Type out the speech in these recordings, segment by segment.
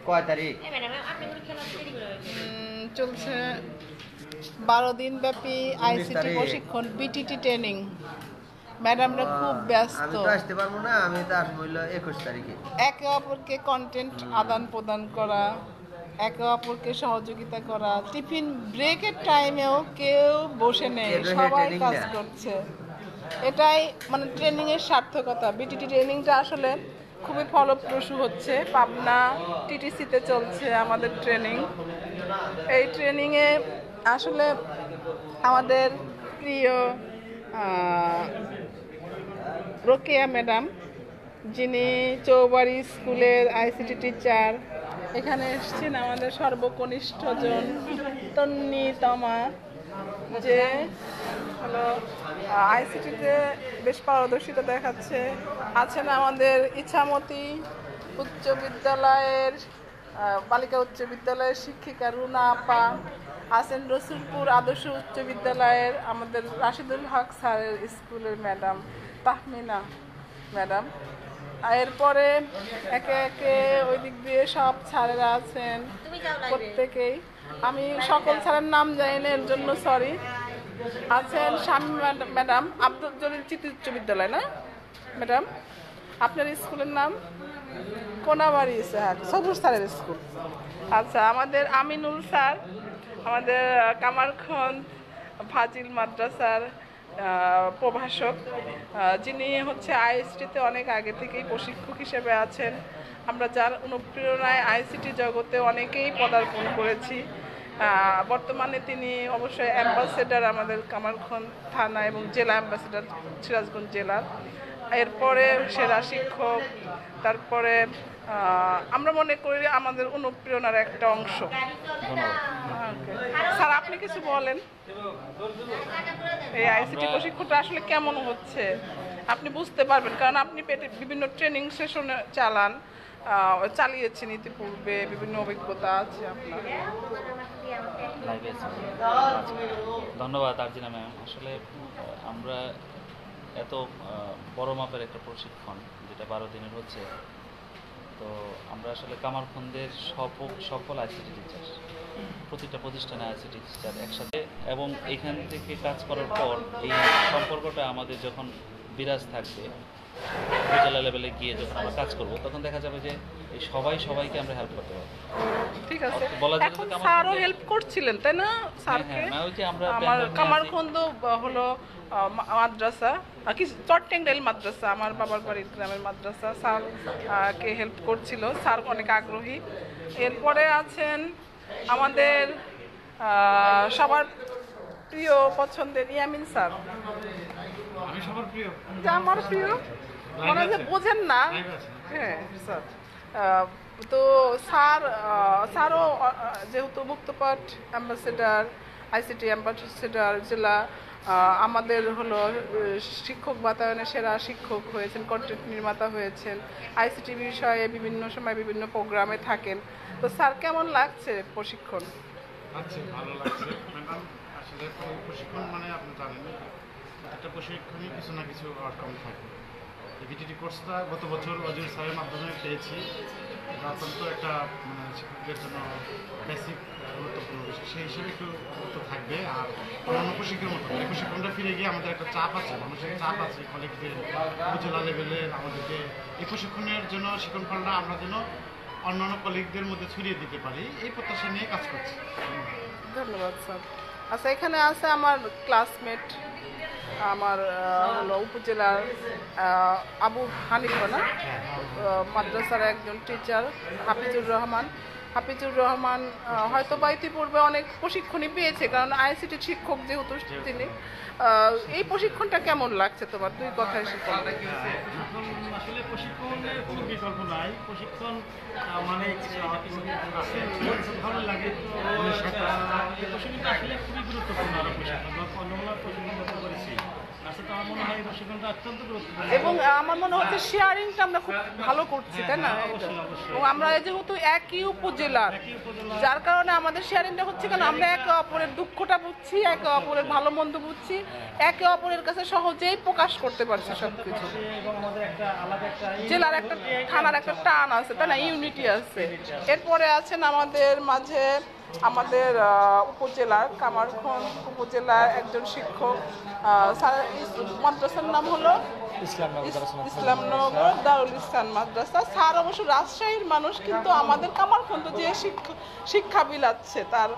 কয় তারিখ চলছে 12 দিন ব্যাপী আইসিটি প্রশিক্ষণ বিটিটি ট্রেনিং। ম্যাডামরা খুব ব্যস্ত। আমি তো আসতে পারবো না, আমি তো আসবো হলো 21 তারিখে। একে অপরকে কন্টেন্ট আদান প্রদান করা, একে অপরকে সহযোগিতা করা, টিফিন ব্রেকের টাইমেও কেউ বসে নেই, সবাই কাজ করছে। এটাই মানে ট্রেনিংয়ের সার্থকতা। বিটিটি ট্রেনিংটা আসলে খুবই ফলপ্রসূ হচ্ছে। পাবনা টিটিসিতে চলছে আমাদের ট্রেনিং। এই ট্রেনিংয়ে আসলে আমাদের প্রিয় রোকেয়া ম্যাডাম, যিনি চৌবাড়ি স্কুলের আইসিটি টিচার, এখানে এসেছেন আমাদের সর্বকনিষ্ঠজন তন্নিতমা, যে হলো আইসিটিতে বেশ পারদর্শিতা দেখাচ্ছে। আছেন আমাদের ইছামতি উচ্চ বিদ্যালয়ের বালিকা উচ্চ বিদ্যালয়ের শিক্ষিকা রুনা আপা, আছেন রসুলপুর আদর্শ উচ্চ বিদ্যালয়ের আমাদের রাশিদুল হক স্যারের স্কুলের ম্যাডাম তাহমিনা ম্যাডাম। এরপরে একে একে ওই দিক দিয়ে সব স্যারেরা আছেন প্রত্যেকেই। আমি সকল স্যারের নাম জানি না, এর জন্য সরি। আছেন স্বামী ম্যাডাম, আব্দুল জলিল চিত্র উচ্চ বিদ্যালয়, না ম্যাডাম? আপনার স্কুলের নাম কোনাবাড়ি সবুজ স্যারের স্কুল। আচ্ছা, আমাদের আমিনুল স্যার, আমাদের কামারখন্দ ফাজিল মাদ্রাসার প্রভাষক, যিনি হচ্ছে আইএসটিতে অনেক আগে থেকেই প্রশিক্ষক হিসেবে আছেন। আমরা যার অনুপ্রেরণায় আইসিটি জগতে অনেকেই পদার্পণ করেছি। বর্তমানে তিনি অবশ্যই অ্যাম্বাসেডার আমাদের কামারখন্দ থানা এবং জেলা অ্যাম্বাসেডার সিরাজগঞ্জ জেলার। এরপরে সেরা শিক্ষক, তারপরে আমরা মনে করি আমাদের অনুপ্রেরণার একটা অংশ। স্যার, আপনি কিছু বলেন, এই আইসিটি প্রশিক্ষণটা আসলে কেমন হচ্ছে? আপনি বুঝতে পারবেন, কারণ আপনি বিভিন্ন ট্রেনিং সেশনে চালিয়েছেন ইতিপূর্বে, বিভিন্ন অভিজ্ঞতা আছে আপনার। ধন্যবাদ আরজিনা ম্যাম। আসলে আমরা এত বড় মাপের একটা প্রশিক্ষণ যেটা 12 দিনের হচ্ছে, তো আমরা আসলে কামারখন্দের সকল আইসিটি টিচার, প্রতিটা প্রতিষ্ঠানে আইসিটি টিচার একসাথে, এবং এখান থেকে কাজ করার পর এই সম্পর্কটা আমাদের যখন বিরাজ থাকবে উপজেলা লেভেলে গিয়ে যখন আমরা কাজ করব, তখন দেখা যাবে যে এই সবাইকে আমরা হেল্প করতে পারবো। ঠিক আছে, এখন স্যারও হেল্প করছিলেন, তাই না? স্যারকে আমার কামারখন্দ হলো মাদ্রাসা, কি চট্টেংরাইল মাদ্রাসা, আমার বাবার বাড়ির গ্রামের মাদ্রাসা, স্যারকে হেল্প করছিল। স্যার অনেক আগ্রহী। এরপরে আছেন আমাদের সবার প্রিয় পছন্দের ইয়ামিন স্যার। আমার প্রিয় মনে হয় যে বোঝেন না। হ্যাঁ স্যার, তো স্যারও যেহেতু মুক্তপাঠ অ্যাম্বাসেডার, আইসিটি অ্যাম্বাসেডার জেলা, আমাদের হলো শিক্ষক বাতায়নের সেরা শিক্ষক হয়েছেন, কন্টেন্ট নির্মাতা হয়েছেন, আইসিটি বিষয়ে বিভিন্ন সময় বিভিন্ন প্রোগ্রামে থাকেন। তো স্যার, কেমন লাগছে প্রশিক্ষণ? ভালো লাগছে ম্যাডাম। আসলে প্রশিক্ষণ মানে আপনি জানেন, একটা প্রশিক্ষণে কিছু না কিছু আউটকাম থাকে। বিটিটি কোর্সটা গত বছর অজয় স্যারের মাধ্যমে পেয়েছি। এটা অত্যন্ত একটা মানে শিক্ষকদের জন্য বেসিক গুরুত্বপূর্ণ বিষয়, সেই হিসেবে একটু গুরুত্ব থাকবে। আর অন্যান্য প্রশিক্ষণের মতো এই প্রশিক্ষণটা ফিরে গিয়ে আমাদের একটা চাপ আছে, মানুষের চাপ আছে, কলেজদের উপজেলা লেভেলের। আমাদেরকে এই প্রশিক্ষণের জন্য শিক্ষণফলটা আমরা যেন অন্যান্য কলিগদের মধ্যে ছড়িয়ে দিতে পারি, এই প্রত্যাশা নিয়ে কাজ করছি। ধন্যবাদ স্যার। আচ্ছা, এখানে আছে আমার ক্লাসমেট, আমার হলো উপজেলার আবু হানিফা, না মাদ্রাসার একজন টিচার, হাফিজুর রহমান। হয়তো বা ইতিপূর্বে অনেক প্রশিক্ষণই পেয়েছে, কারণ আইসিটি শিক্ষক যেহেতু তিনি। এই প্রশিক্ষণটা কেমন লাগছে তোমার? দুই কথায় শিক্ষণ। আসলে প্রশিক্ষণের কোনো বিকল্প নাই। প্রশিক্ষণ মানে ভালো লাগে। এই প্রশিক্ষণটা আসলে খুবই গুরুত্বপূর্ণ। প্রশিক্ষণ করেছি, এবং আমার মনে হচ্ছে শেয়ারিংটা আমরা খুব ভালো করছি, তাই না? এবং আমরা যেহেতু একই উপজেলা উপজেলার, যার কারণে আমাদের শেয়ারিংটা হচ্ছে কেন আমরা একে অপরের দুঃখটা বুঝছি, একে অপরের ভালো মন্দ বুঝছি, একে অপরের কাছে সহজেই প্রকাশ করতে পারছি সবকিছু। জেলার একটা থানার একটা টান আছে, তাই না, ইউনিটি আছে। এরপরে আছেন আমাদের মাঝে আমাদের উপজেলার কামারখন্দ উপজেলার একজন শিক্ষক, মাদ্রাসার নাম হলো ইসলামনগর দারুল ইসলাম মাদ্রাসা। স্যার অবশ্য রাজশাহীর মানুষ, কিন্তু আমাদের কামারখন্দ যে শিক্ষা বিলাচ্ছে তার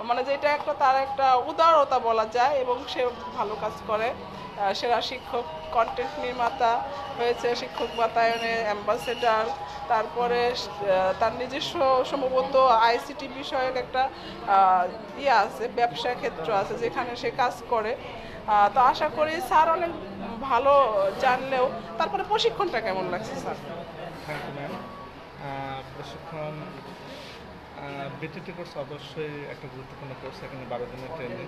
মানে যেটা একটা তার একটা উদারতা বলা যায়, এবং সে ভালো কাজ করে। সেরা শিক্ষক, কন্টেন্ট নির্মাতা হয়েছে, শিক্ষক বাতায়নে অ্যাম্বাসেডার, তারপরে তার নিজস্ব সম্ভবত আইসিটি বিষয়ক একটা ইয়ে আছে, ব্যবসা ক্ষেত্র আছে যেখানে সে কাজ করে। তো আশা করি স্যার অনেক ভালো জানলেও তারপরে প্রশিক্ষণটা কেমন লাগছে স্যার? Thank you ma'am. প্রশিক্ষণ বিটিটি কোর্স অবশ্যই একটা গুরুত্বপূর্ণ কোর্স। এখানে 12 দিনের ট্রেনিং।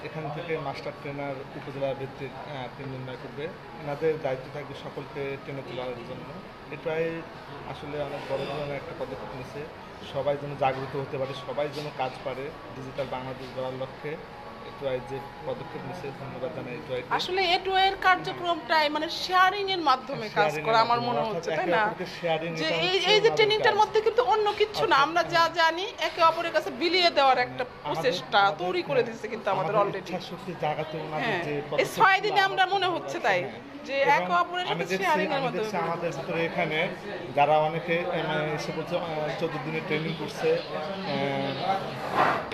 এখান থেকে মাস্টার ট্রেনার উপজেলা ভিত্তিক নির্ণয় করবে। এনাদের দায়িত্ব থাকবে সকলকে টেনে তোলার জন্য। এটাই আসলে অনেক বড় ধরনের একটা পদক্ষেপ নিয়েছে। সবাই যেন জাগ্রত হতে পারে, সবাই যেন কাজ পারে ডিজিটাল বাংলাদেশ গড়ার লক্ষ্যে। যে পদক্ষেপ নিয়েছে ধন্যবাদ জানাই। আসলে এর কার্যক্রমটাই মানে শেয়ারিং এর মাধ্যমে কাজ করা আমার মনে হচ্ছে, তাই না, যে এই যে ট্রেনিংটার মধ্যে কিন্তু অন্য কিছু না, আমরা যা জানি একে অপরের কাছে বিলিয়ে দেওয়ার একটা প্রচেষ্টা তৈরি করে দিচ্ছে কিন্তু আমাদের অলরেডি। এই 6 দিনে আমরা মনে হচ্ছে তাই যে একে অপরের সাথে শেয়ারিং এর মাধ্যমে আমাদের ভিতরে এখানে যারা অনেকে এসে বলছে 14 দিনের ট্রেনিং করছে,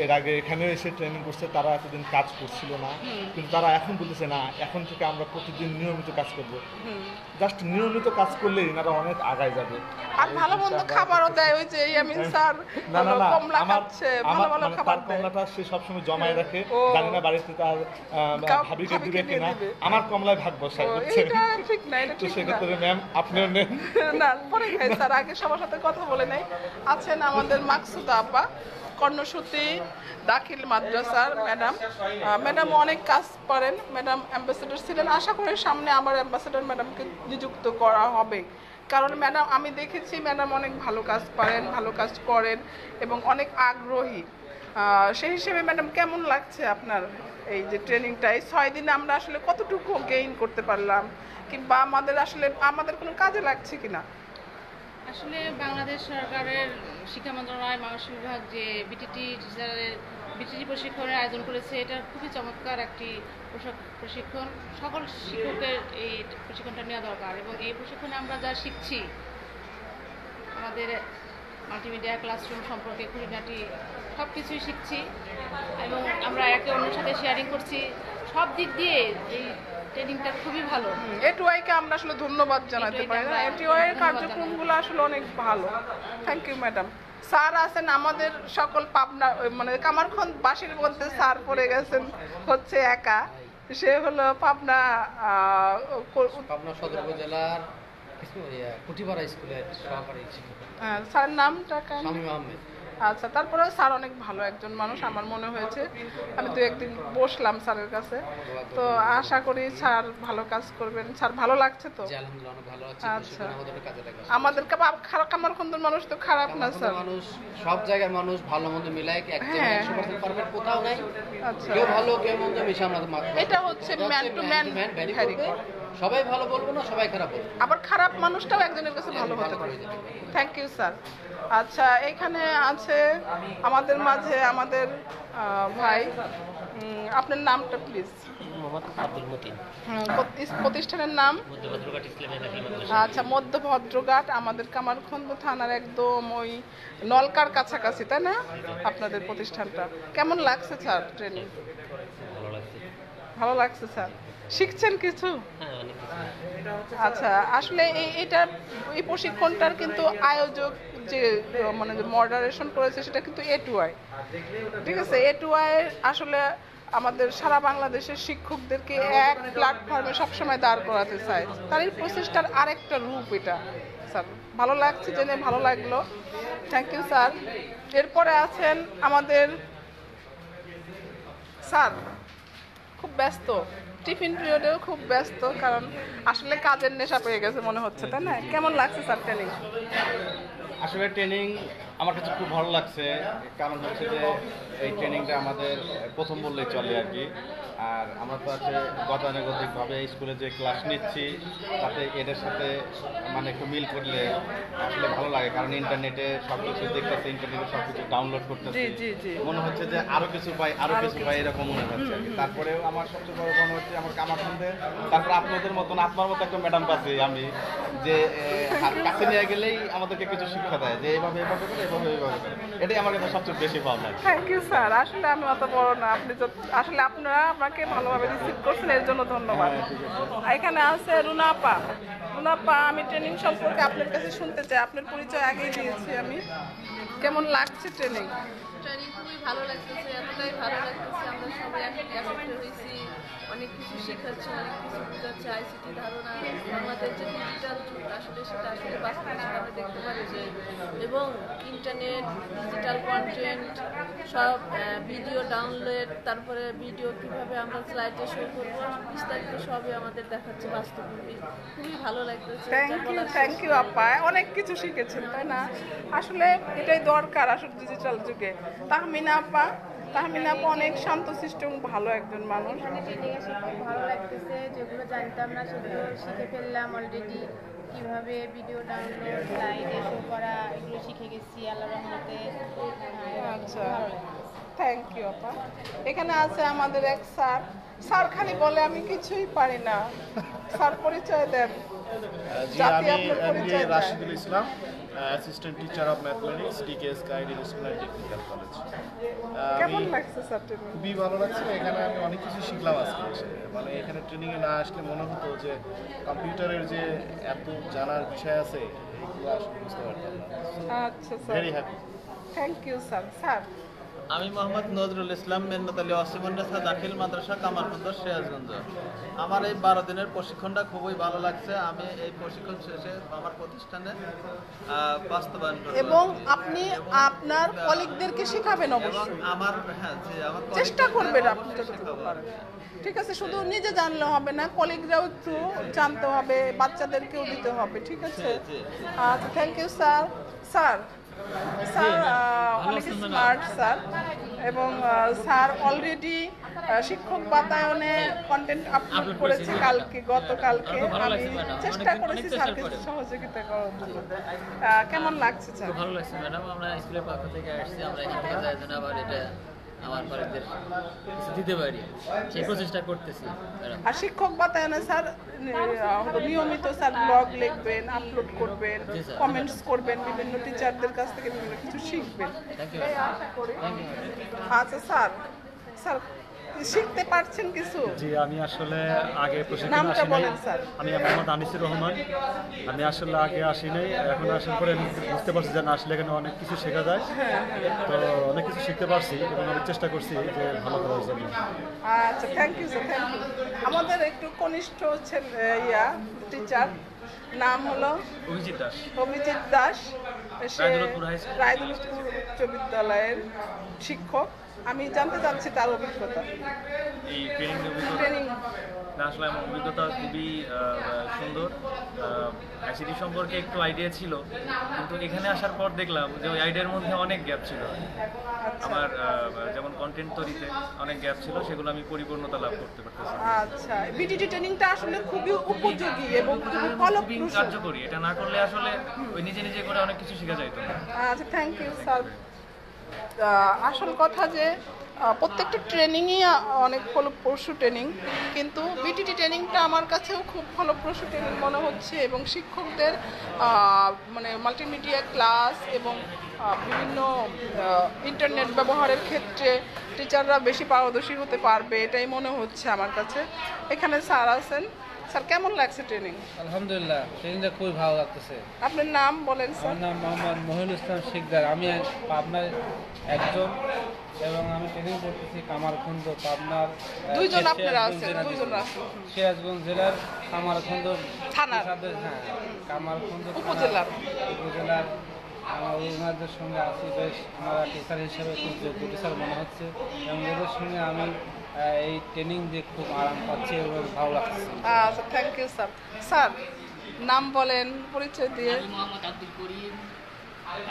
এর আগে এখানেও এসে ট্রেনিং করছে, তারা এতদিন কাজ করছিল না, কিন্তু তারা এখন বলতেছে না এখন থেকে আমরা প্রতিদিন নিয়মিত কাজ করব। জাস্ট নিয়মিত কাজ করলেই এনারা অনেক আগায় যাবে। আর ভালো মন্দ খাবারও দেয়, ওই যে ইয়ামিন স্যার কমলা খাচ্ছে, ভালো ভালো খাবার দেয়। কমলাটা সে সবসময় জমায় রাখে, জানি না বাড়িতে তার ভাবিকে দিবে কিনা। আমার কমলায় ভাগ বসায়, এটা ঠিক না, এটা ঠিক না। সেক্ষেত্রে ম্যাম আপনিও নেন না, পরে খাই স্যার, আগে সবার সাথে কথা বলে নেই। আছেন আমাদের মাকসুদা আপা, কর্ণসূতি দাখিল মাদ্রাসার ম্যাডাম। ম্যাডাম অনেক কাজ করেন, ম্যাডাম অ্যাম্বাসেডর ছিলেন। আশা করি সামনে আমার অ্যাম্বাসেডর ম্যাডামকে নিযুক্ত করা হবে, কারণ ম্যাডাম আমি দেখেছি ম্যাডাম অনেক ভালো কাজ পারেন, ভালো কাজ করেন এবং অনেক আগ্রহী। সেই হিসেবে ম্যাডাম কেমন লাগছে আপনার এই যে ট্রেনিংটা? এই 6 দিনে আমরা আসলে কতটুকু গেইন করতে পারলাম, কিংবা আমাদের কোনো কাজে লাগছে কিনা? আসলে বাংলাদেশ সরকারের শিক্ষা মন্ত্রণালয় মানসিক বিভাগ যে বিটিটি প্রশিক্ষণের আয়োজন করেছে, এটা খুবই চমৎকার একটি প্রশিক্ষণ। সকল শিক্ষকের এই প্রশিক্ষণটা নেওয়া দরকার, এবং এই প্রশিক্ষণে আমরা যা শিখছি, আমাদের মাল্টিমিডিয়া ক্লাসরুম সম্পর্কে খুঁটিনাটি সব কিছুই শিখছি, এবং আমরা একে অন্যের সাথে শেয়ারিং করছি। সব দিক দিয়ে এই ট্রেনিংটা খুবই ভালো। এটুআইকে আমরা আসলে ধন্যবাদ জানাতে পারি না, এটুআইয়ের কার্যক্রমগুলো আসলে অনেক ভালো। Thank you madam. স্যার আছেন আমাদের সকল পাবনা মানে কামারখন্দ বাসীর মধ্যে স্যার পড়ে গেছেন হচ্ছে একা, সে হলো পাবনা সদর উপজেলার কুটিপাড়া স্কুলের সহকারী শিক্ষক। স্যারের নামটা শামীম আহমেদ। আচ্ছা, তারপরে স্যার অনেক ভালো একজন মানুষ আমার মনে হয়েছে। আমি তো একদিন বসলাম স্যারের কাছে, তো আশা করি স্যার ভালো কাজ করবেন। স্যার ভালো লাগছে তো? আচ্ছা, আমাদের কামারখন্দের মানুষ তো খারাপ না স্যার, মানুষ সব জায়গার মানুষ ভালো মন্দ মিলায়, একদম 100% পারফেক্ট কোথাও নাই। আচ্ছা, কেউ ভালো কেউ মন্দ মিশে আমরা এটা হচ্ছে ম্যান টু ম্যান ভ্যারি করে। সবাই ভালো বলবো না, সবাই খারাপ বলবো, আবার খারাপ মানুষটাও একজনের কাছে ভালো হতে পারে। Thank you sir. আচ্ছা, এখানে আছে আমাদের মাঝে আমাদের ভাই, আপনার নামটা প্লিজ? মোহাম্মদ আব্দুল মতিন। প্রতিষ্ঠানের নাম? মধ্যভদ্রঘাট ইসলামিয়া দাখিল মাদ্রাসা। আচ্ছা, মধ্যভদ্রঘাট আমাদের কামারখন্দ থানার একদম ওই নলকার কাছাকাছি, তাই না আপনাদের প্রতিষ্ঠানটা? কেমন লাগছে স্যার ট্রেনিং? ভালো লাগছে। ভালো লাগছে স্যার, শিখছেন কিছু? হ্যাঁ, অনেক কিছু। আচ্ছা, আসলে এই প্রশিক্ষণটার কিন্তু আয়োজক যে মানে যে মডারেশন করেছে সেটা কিন্তু এটুআই, ঠিক আছে? এটুআই আসলে আমাদের সারা বাংলাদেশের শিক্ষকদেরকে এক প্ল্যাটফর্মে সবসময় দাঁড় করাতে চায়, তার এই প্রচেষ্টার আরেকটা রূপ এটা। স্যার ভালো লাগছে, জেনে ভালো লাগলো। Thank you sir. এরপরে আছেন আমাদের স্যার, খুব ব্যস্ত, টিফিন পিরিয়ডেও খুব ব্যস্ত, কারণ আসলে কাজের নেশা পেয়ে গেছে মনে হচ্ছে, তাই না? কেমন লাগছে স্যার ট্রেনিং? আসলে ট্রেনিং আমার কাছে খুব ভালো লাগছে, কারণ হচ্ছে যে এই ট্রেনিংটা আমাদের প্রথম বললেই চলে আর কি। আর আমরা তো আসলে গতানুগতিকভাবে স্কুলে যে ক্লাস নিচ্ছি তাতে এদের সাথে মানে একটু মিল করলে আসলে ভালো লাগে, কারণ ইন্টারনেটে সব কিছু দেখতেছে, ইন্টারনেটে সব কিছু ডাউনলোড করতেছে, মনে হচ্ছে যে আরো কিছু পাই এরকম মনে হচ্ছে আর কি। তারপরেও আমার সবচেয়ে বড় মনে হচ্ছে আমার কামারখন্দে, তারপর আপনাদের মতন আপনার মতো একটা ম্যাডাম পাচ্ছি আমি, যে কাছে নিয়ে গেলেই আমাদেরকে কিছু শিক্ষা দেয় যে এইভাবে করে এটাই আমার কাছে সবচেয়ে বেশি ভালো লাগে। Thank you sir. আসলে আমি অত বড় না, আপনি আসলে আপনারা আমাকে ভালোভাবে রিসিভ করছেন, এর জন্য ধন্যবাদ। এখানে আছে রুনাপা। আমি ট্রেনিং সম্পর্কে আপনার কাছে শুনতে চাই। আপনার পরিচয় আগেই দিয়েছি আমি। কেমন লাগছে ট্রেনিং? ট্রেনিং খুবই ভালো লাগতেছে, এতটাই ভালো লাগতেছে, আমরা সবাই একত্রে হয়েছি, অনেক কিছু শেখাচ্ছে, অনেক কিছু বোঝাচ্ছে, আইসিটি ধারণা, আমাদের যে ডিজিটাল যুগ আসলে সেটা আসলে বাস্তবে আমরা দেখতে পাচ্ছি, এবং ইন্টারনেট, ডিজিটাল কন্টেন্ট, সব ভিডিও ডাউনলোড, তারপরে ভিডিও কীভাবে আমরা স্লাইডে শো করবো, বিস্তারিত সবই আমাদের দেখাচ্ছে বাস্তবে। খুবই ভালো লাগতেছে। থ্যাংক ইউ আপা, অনেক কিছু শিখেছেন, তাই না? আসলে এটাই দরকার আসলে ডিজিটাল যুগে। তাহমিনা আপা অনেক শান্তশিষ্ট এবং ভালো একজন মানুষ। ট্রেনিং এসে খুব ভালো লাগতেছে, যেগুলো জানতাম না সেগুলো শিখে ফেললাম অলরেডি। কিভাবে ভিডিও ডাউনলোড, স্লাইডে শো করা, এগুলো শিখে গেছি আল্লাহর রহমতে। আচ্ছা, থ্যাংক ইউ আপা। এখানে আছে আমাদের এক স্যার খালি বলে আমি কিছুই পারি না। স্যার পরিচয় দেন। জি, আমি MBA Rashidul Islam, assistant teacher of mathematics, ডিকেএস guidance school and technical college. কেমন লাগছে স্যার ট্রেনিং? খুবই ভালো লাগছে। এখানে আমি অনেক কিছু শিখলাম আজকে এসে। মানে এখানে ট্রেনিংয়ে না আসলে মনে হতো যে কম্পিউটারের যে এত জানার বিষয় আছে এগুলো আসলে বুঝতে পারতাম না। আচ্ছা sir, very happy. Thank you sir. আমি মোহাম্মদ নজরুল ইসলাম, মেন্নত আলী ওয়াসিমুন্নেসা দাখিল মাদ্রাসা, কামারখন্দ, সিরাজগঞ্জ। আমার এই 12 দিনের প্রশিক্ষণটা খুবই ভালো লাগছে। আমি এই প্রশিক্ষণ শেষে আমার প্রতিষ্ঠানে বাস্তবায়ন করব এবং আপনি আপনার কলিগদেরকে শেখাবেন অবশ্যই। আমার চেষ্টা করবেন আপনি যতটুকু পারেন। ঠিক আছে, শুধু নিজে জানলে হবে না, কলিগরাও একটু জানতে হবে, বাচ্চাদেরকেও দিতে হবে। ঠিক আছে, আচ্ছা, থ্যাংক ইউ স্যার। অনেক স্মার্ট স্যার, এবং স্যার অলরেডি শিক্ষক বাতায়নে কন্টেন্ট আপলোড করেছে গতকালকে। আমি চেষ্টা করেছি স্যারকে সহযোগিতা করার জন্য। কেমন লাগছে স্যার? ভালো লাগছে ম্যাডাম, আমরা স্কুলের পক্ষ থেকে আসছি, আমরা এখান থেকে যাই জন্য আবার এটা আমার কলেজদের কিছু দিতে পারি সেই প্রচেষ্টা করতেছি। আর শিক্ষক বাতায়নে স্যার নিয়মিত স্যার ব্লগ লিখবেন, আপলোড করবেন, কমেন্টস করবেন, বিভিন্ন টিচারদের কাছ থেকে বিভিন্ন কিছু শিখবেন, এই আশা করি। আচ্ছা স্যার শিখতে পারছেন কিছু? জি, আমি আসলে আগে প্রশিক্ষণ আসি নাই। আমি মোহাম্মদ আনিসুর রহমান। আমি আসলে আগে আসি নাই, এখন আসার পরে আমি বুঝতে পারছি যে না, আসলে এখানে অনেক কিছু শেখা যায়। তো অনেক কিছু শিখতে পারছি এবং অনেক চেষ্টা করছি যে ভালো করার জন্য। আচ্ছা, thank you sir, thank you. আমাদের একটু কনিষ্ঠ টিচার, নাম হলো অভিজিৎ দাস, রায়দুলপুর উচ্চ বিদ্যালয়ের শিক্ষক। আমি জানতে চাচ্ছি তার অভিজ্ঞতা। এই ট্রেনিং আসলে আমার অভিজ্ঞতা খুবই সুন্দর। আইসিটি সম্পর্কে একটু আইডিয়া ছিল, কিন্তু এখানে আসার পর দেখলাম যে ওই আইডিয়ার মধ্যে অনেক গ্যাপ ছিল। আমার যেমন কন্টেন্ট তৈরিতে অনেক গ্যাপ ছিল, সেগুলো আমি পরিপূর্ণতা লাভ করতে পারতেছি। আচ্ছা, বিটিটি ট্রেনিংটা আসলে খুবই উপযোগী এবং খুবই ফলপ্রসূ, কার্যকরী। এটা না করলে আসলে ওই নিজে করে অনেক কিছু শেখা যাইতো না। আচ্ছা, থ্যাংক ইউ স্যার। আসল কথা যে প্রত্যেকটা ট্রেনিংই অনেক ফলপ্রসূ ট্রেনিং, কিন্তু বিটিটি ট্রেনিংটা আমার কাছেও খুব ফলপ্রসূ ট্রেনিং মনে হচ্ছে, এবং শিক্ষকদের মানে মাল্টিমিডিয়া ক্লাস এবং বিভিন্ন ইন্টারনেট ব্যবহারের ক্ষেত্রে টিচাররা বেশি পারদর্শী হতে পারবে, এটাই মনে হচ্ছে আমার কাছে। এখানে স্যার আছেন। স্যার কেমন লাগছে ট্রেনিং? আলহামদুলিল্লাহ, ট্রেনিংটা খুবই ভালো লাগতেছে। আপনার নাম বলেন স্যার? আমার নাম মোহাম্মদ মহিনুল ইসলাম শিকদার। আমি পাবনার একজন, এবং আমি ট্রেনিং করতেছি কামারখন্দ, পাবনার সিরাজগঞ্জ জেলার কামারখন্দ থানার, হ্যাঁ, কামারখন্দ উপজেলার ওনাদের সঙ্গে আছি। বেশ, আমরা টিচার হিসেবে খুব যোগ্য টিচার মনে হচ্ছে, এবং এদের সঙ্গে আমি এই ট্রেনিং দিয়ে খুব আরাম পাচ্ছি এবং ভালো লাগছে। আচ্ছা, থ্যাংক ইউ স্যার। স্যার নাম বলেন, পরিচয় দিয়ে। আমি মোহাম্মদ আব্দুল করিম।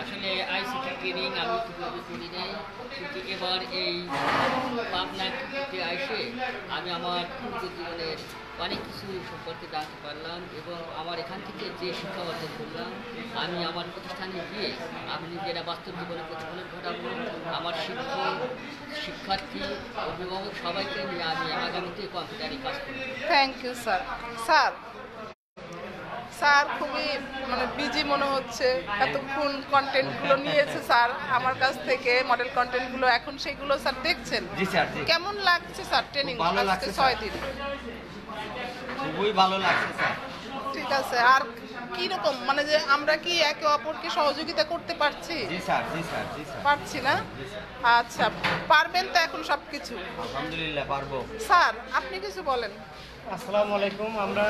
আসলে আইসিটি ট্রেনিং আমি কীভাবে করি নাই, কিন্তু এবার এই পাবনাতে এসে আমি আমার ক্ষুদ্র জীবনের অনেক কিছু সম্পর্কে জানতে পারলাম এবং আমার এখান থেকে যে শিক্ষা অর্জন করলাম আমি আমার প্রতিষ্ঠানে গিয়ে আমি নিজেরা বাস্তব জীবনে প্রতিফলন ঘটাবো। আমার শিক্ষক, শিক্ষার্থী, অভিভাবক সবাইকে নিয়ে আমি আগামীতে কম্পিউটারে কাজ করব। Thank you sir. Sir sir খুবই মানে বিজি মনে হচ্ছে, এতক্ষণ কন্টেন্টগুলো নিয়েছে স্যার আমার কাছ থেকে, মডেল কন্টেন্টগুলো, এখন সেগুলো স্যার দেখছেন। জি স্যার, জি। কেমন লাগছে স্যার ট্রেনিং? ভালো লাগছে 6 দিন। খুবই ভালো লাগছে স্যার। ঠিক আছে, আর কি রকম মানে যে আমরা কি একে অপরকে সহযোগিতা করতে পারছি? জি স্যার, জি স্যার, জি স্যার। পারছি না? আচ্ছা, পারবেন তো এখন সবকিছু? আলহামদুলিল্লাহ পারবো। স্যার আপনি কিছু বলেন। আসসালামু আলাইকুম। আমরা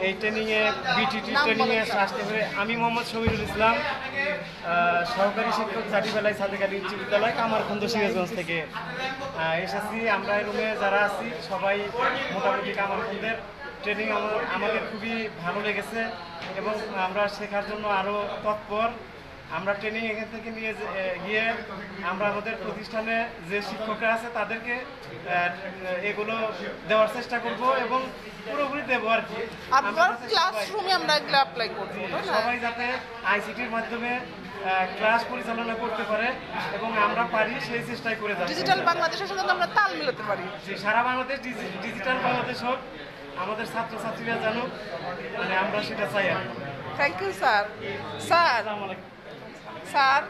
এই ট্রেনিংয়ে বিটিটি ট্রেনিংয়ে আসতে পেরে আমি মোহাম্মদ শমীরুল ইসলাম, সহকারী শিক্ষক চাটিবেলায় সাদেক আলী উচ্চ বিদ্যালয় কামারখন্দ সিরাজগঞ্জ থেকে এসেছি। আমরা এই রুমে যারা আছি সবাই মোটামুটি কামারখন্দের। ট্রেনিং আমাদের খুবই ভালো লেগেছে এবং আমরা শেখার জন্য আরও তৎপর। আমরা ট্রেনিং এখান থেকে নিয়ে গিয়ে আমরা আমাদের প্রতিষ্ঠানে যে শিক্ষকরা আছে তাদেরকে এগুলো দেওয়ার চেষ্টা করব এবং পুরোপুরি দেবো আর কি। আপনার ক্লাসরুমে আমরা এগুলো অ্যাপ্লাই করব, সবাই যাতে আইসিটির মাধ্যমে ক্লাস পরিচালনা করতে পারে এবং আমরা পারি সেই চেষ্টাই করে যাচ্ছি। ডিজিটাল বাংলাদেশের সাথে আমরা তাল মিলাতে পারি। সারা বাংলাদেশ ডিজিটাল বাংলাদেশ হোক, আমাদের ছাত্রছাত্রীরা জানুক, মানে আমরা সেটা চাই আর কি। Thank you sir. Sir sir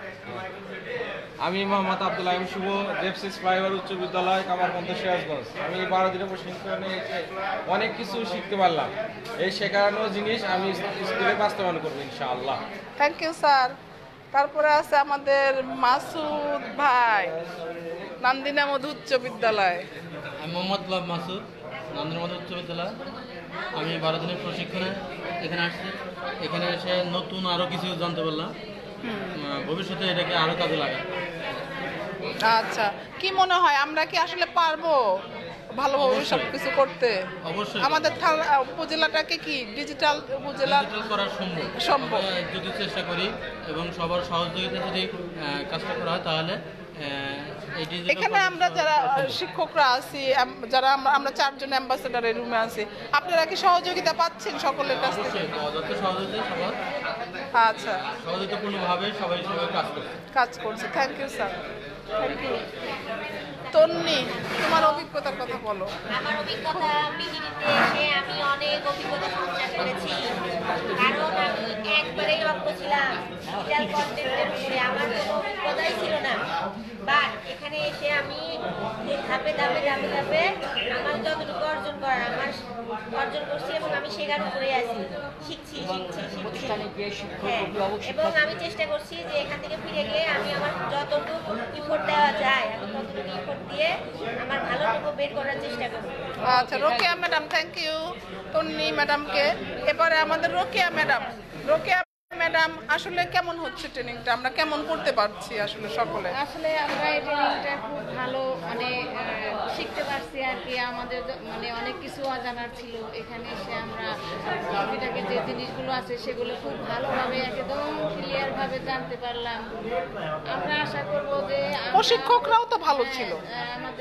আমি মোহাম্মদ আব্দুল আইম শুভ, জেপসিস ফ্লাইওভার উচ্চ বিদ্যালয় কামারখন্দ সিরাজগঞ্জ। আমি 12 দিনের প্রশিক্ষণে এসে অনেক কিছু শিখতে পারলাম। এই শেখানো জিনিস আমি স্কুলে বাস্তবায়ন করবো ইনশাআল্লাহ। Thank you sir. তারপরে আছে আমাদের মাসুদ ভাই, নান্দিনা মধু উচ্চ বিদ্যালয়। আমি মোহাম্মদ গুলাব মাসুদ, নান্দিনা মধু উচ্চ বিদ্যালয়। আমি 12 দিনের প্রশিক্ষণে এখানে আসছি। এখানে এসে নতুন আরও কিছু জানতে পারলাম, ভবিষ্যতে এটাকে আরও কাজে লাগে। আচ্ছা, কি মনে হয় আমরা কি আসলে পারবো ভালোভাবে সবকিছু করতে? অবশ্যই। আমাদের উপজেলাটাকে কি ডিজিটাল উপজেলা করা সম্ভব যদি চেষ্টা করি এবং সবার সহযোগিতা যদি কাজটা করা হয় তাহলে এখানে আমরা যারা শিক্ষকরা আছি, যারা আমরা 4 জন অ্যাম্বাসেডার এই রুমে আছি, আপনারা কি সহযোগিতা পাচ্ছেন সকলের কাছ থেকে? আচ্ছা, সহযোগিতাপূর্ণভাবে সবাই কাজ করছে। Thank you sir. Thank you. Tonni, তোমার অভিজ্ঞতার কথা বলো। আমার অভিজ্ঞতা, বিটিভিতে এসে আমি অনেক অভিজ্ঞতা সঞ্চয় করেছি, কারণ আমি একবারেই লক্ষ্য ছিলাম ডিজিটাল কন্টেন্টের উপরে, আমার কোনো অভিজ্ঞতাই ছিল না। বাট এখানে এসে আমি ধাপে ধাপে ধাপে ধাপে আমার যতটুকু অর্জন করার আমার অর্জন করছি এবং আমি শেখার উপরে আছি, শিখছি। হ্যাঁ, এবং আমি চেষ্টা করছি যে এখান থেকে ফিরে গিয়ে আমি আমার যতটুকু ইফোর্ট দেওয়া যায় আমি ততটুকু ইফোর্ট দিয়ে আমার ভালোটুকু বের করার চেষ্টা করব। আচ্ছা, রোকেয়া ম্যাডাম, থ্যাংক ইউ তন্নি ম্যাডামকে। এবারে আমাদের রোকেয়া ম্যাডাম। রোকেয়া ম্যাডাম, আসলে কেমন হচ্ছে ট্রেনিংটা? আমরা কেমন করতে পারছি আসলে সকলে? আসলে আমরা এই ট্রেনিংটা খুব ভালো মানে শিখতে পারছি আর কি। আমাদের মানে অনেক কিছু অজানার ছিল, এখানে এসে আমরা কম্পিউটারে যে জিনিসগুলো আছে সেগুলো খুব ভালোভাবে একদম ক্লিয়ারভাবে জানতে পারলাম। আমরা আশা করব যে প্রশিক্ষকরাও তো ভালো ছিল,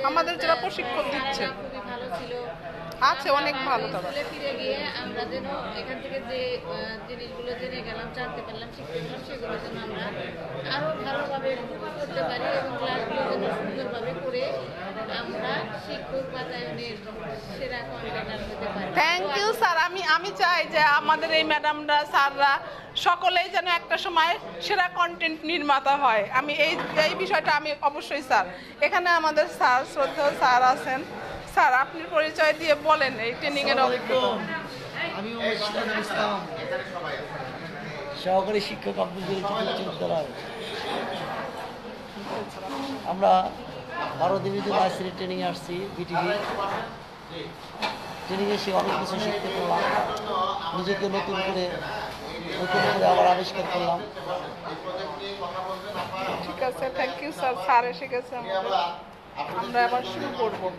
আমাদের যারা প্রশিক্ষণ দিচ্ছেন খুবই ভালো ছিল। আছে অনেক ভালো। তারা ফিরে গিয়ে আমরা যেন এখান থেকে যে জিনিসগুলো জেনে গেলাম, জানতে পারলাম, শিখতে পারলাম, সেগুলো যেন আমরা আরও ভালোভাবে করতে পারি এবং ক্লাসগুলো যেন সুন্দরভাবে করে আমরা শিক্ষক বাতায়নের সেরা কন্টেনার হতে পারি। Thank you sir. আমি চাই যে আমাদের এই ম্যাডামরা, স্যাররা সকলেই যেন একটা সময় সেরা কন্টেন্ট নির্মাতা হয়। আমি এই বিষয়টা আমি অবশ্যই স্যার, এখানে আমাদের স্যার, শ্রদ্ধেয় স্যার আছেন। স্যার আপনি পরিচয় দিয়ে বলেন এই ট্রেনিং এর অভিজ্ঞতা। আমি ইসলাম, সহকারী শিক্ষক আব্দুল জলিল উচ্চ বিদ্যালয়। আমরা 12 দিনের জন্য আইসিটি ট্রেনিংয়ে আসছি। বিটিভি ট্রেনিংয়ে এসে অনেক কিছু শিখতে পারলাম, নিজেকে নতুন করে আবার আবিষ্কার করলাম। ঠিক আছে, থ্যাংক ইউ স্যার। স্যার এসে গেছে, আমরা আবার শুরু করবো।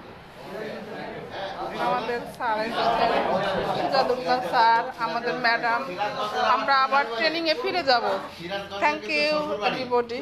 আমাদের স্যার এসেছেন, সুজাদুল্লাহ স্যার, আমাদের ম্যাডাম। আমরা আবার ট্রেনিংয়ে ফিরে যাব। Thank you everybody.